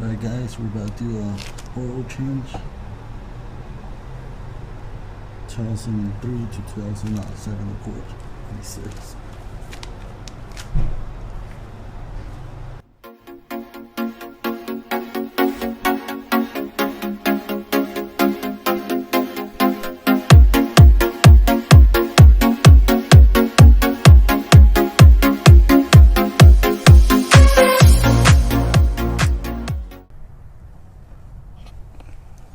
Alright guys, we're about to do a oil change. 2003 to 2007 Accord 26.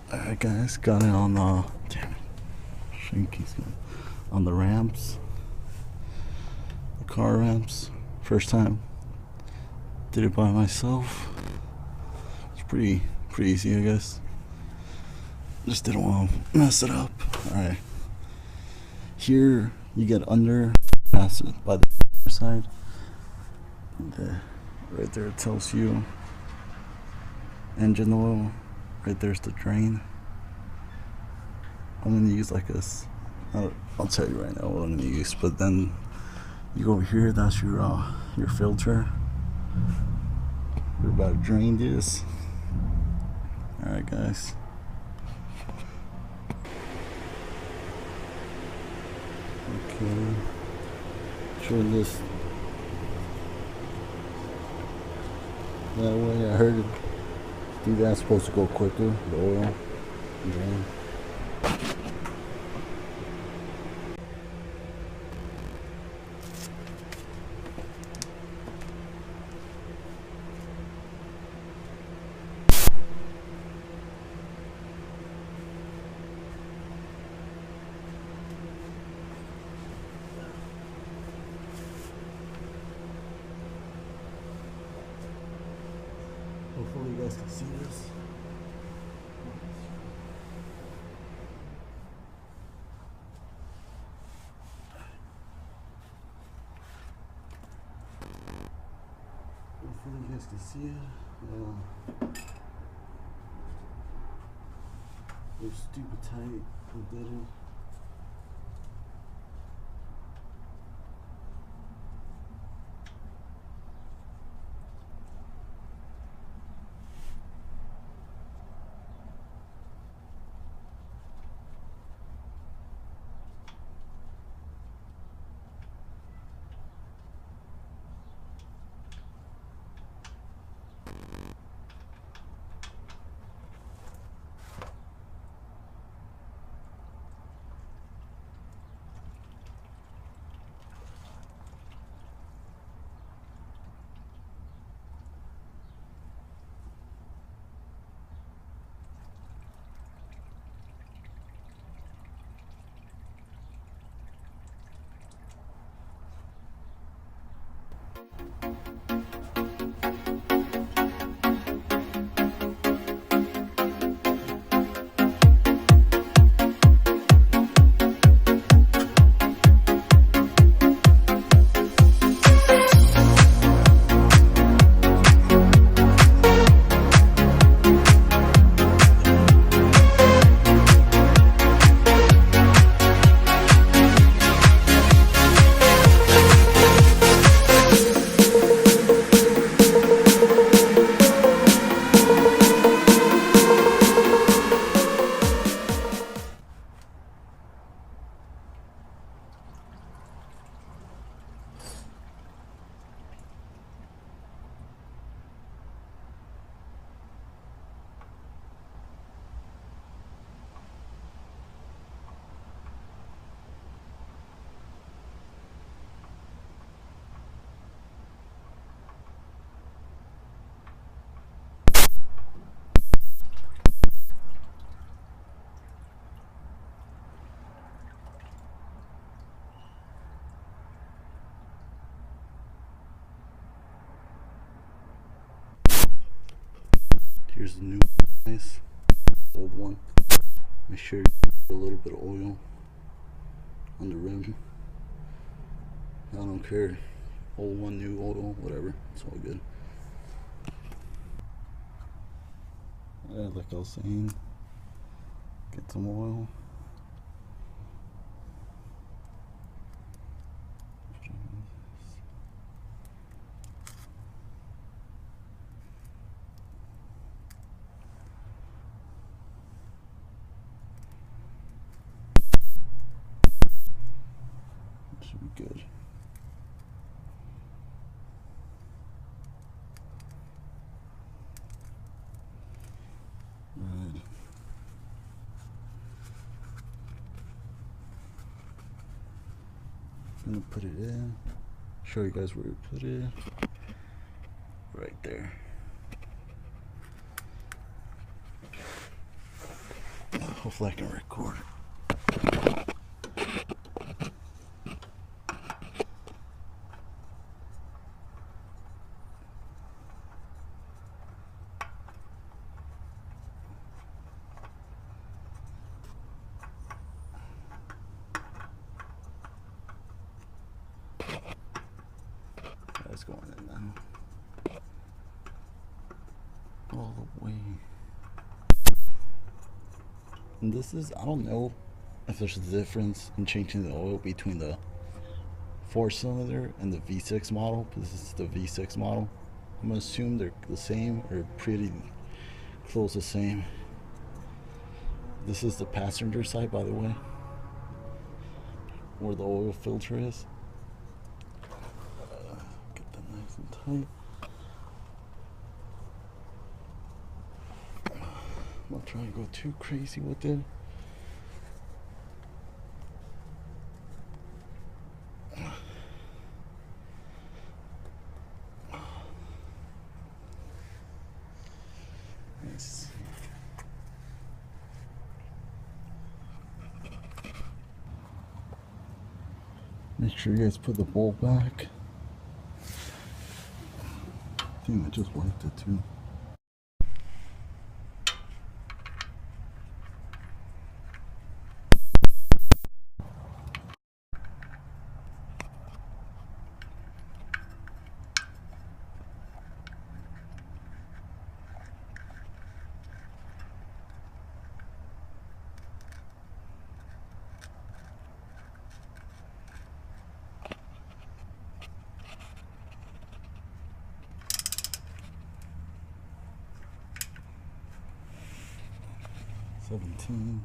Alright guys, got it on the on the ramps, the car ramps. First time did it by myself. It's pretty easy, I guess. Just didn't want to mess it up. Alright, here you get under, pass it by the side. Right there it tells you engine oil. Right there's the drain. I'm gonna use like this. I'll tell you right now what I'm gonna use. But then you go over here. That's your filter. We're about to drain this. All right, guys. Okay. Turn this that way. I heard it. I think that's supposed to go quicker, the oil drain. Hopefully you guys can see this. Hopefully you guys can see it. It was stupid tight. We did it. Here's the new nice old one. Make sure you put a little bit of oil on the rim. I don't care. Old one, new oil, whatever. It's all good. Like I was saying, get some oil. be good. Right. I'm gonna put it in. Show you guys where we put it. Right there. Hopefully I can record. That's going in now. All the way. And this is, I don't know if there's a difference in changing the oil between the 4-cylinder and the V6 model. This is the V6 model. I'm gonna assume they're the same or pretty close the same. This is the passenger side, by the way, where the oil filter is. Get that nice and tight. I'm not trying to go too crazy with it. Nice. Make sure you guys put the bowl back. I think I just wiped it too. $17.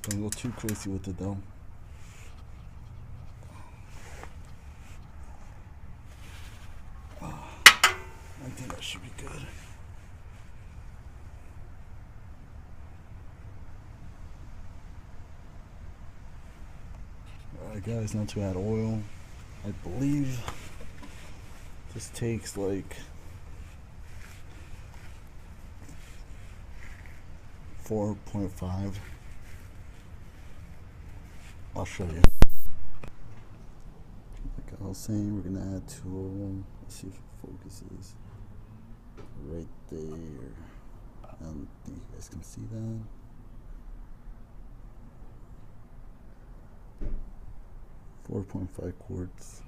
Don't go too crazy with it though. I think that should be good. Alright guys, now to add oil. I believe this takes like 4.5. I'll show you. Like I was saying, we're gonna add 2 of them. Let's see if it focuses. Right there. I don't think you guys can see that. .5 quarts.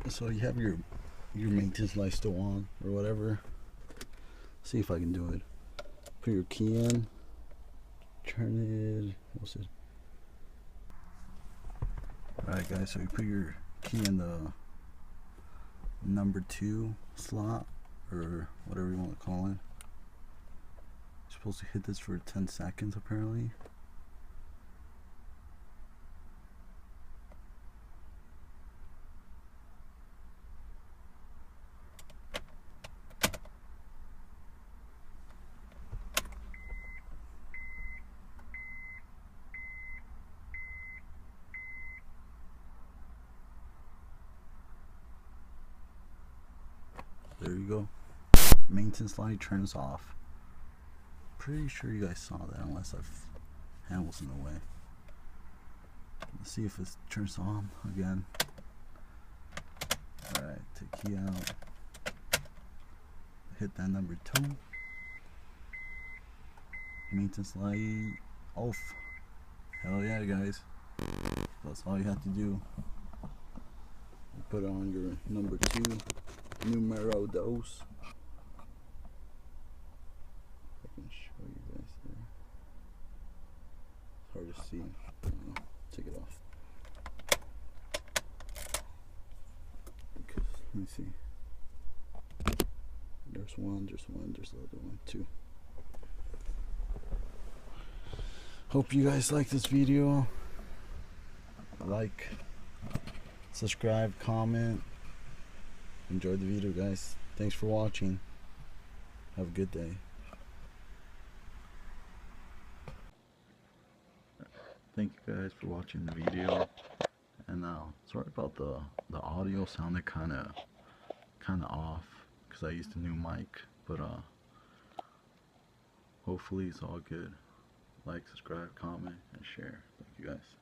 So you have your maintenance light still on or whatever. See if I can do it. Put your key in. Turn it. What's it? Alright guys, so you put your key in the number 2 slot or whatever you want to call it. You're supposed to hit this for 10 seconds apparently. There you go. Maintenance light turns off. Pretty sure you guys saw that unless hand was in the way. Let's see if it turns on again. Alright, take key out. Hit that number 2. maintenance light off. Hell yeah, guys. That's all you have to do. You put on your number 2 numero dos. I can show you guys there. It's hard to see. I don't know. Take it off. Because, let me see. There's one, there's the other one too. Hope you guys like this video. Like, subscribe, comment. Enjoy the video, guys. Thanks for watching. Have a good day. Thank you guys for watching the video. And sorry about the audio sounded kind of off because I used a new mic, but hopefully it's all good. Like, subscribe, comment, and share. Thank you guys.